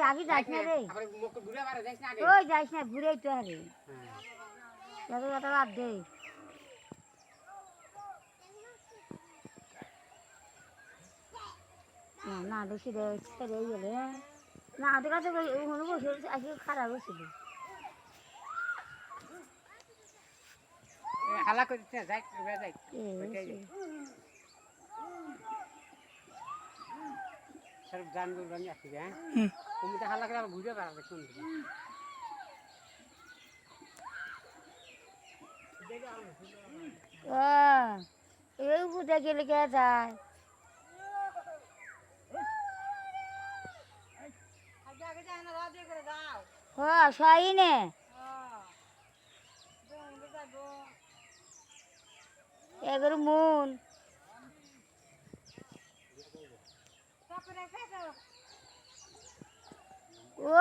আগে যাইস না রে আবার মুখ ঘুরে বারে যাইস না আগে ওই যাইস না ঘুরেই তো আরে দেখো কথা বাদ দে না না দেখি রে ছেড়ে গেলে না ওদের কাছে ওখানে বসে আজকে খারাপ হয়েছিল হালা করতে যাই যাই সব গান গান আসি হ্যাঁ তুমি তো হালা করে আবার ঘুরে বেড়াবে কোন এই বুঝে গেলে কে যায় হ্যাঁ সাই নে এগারো মন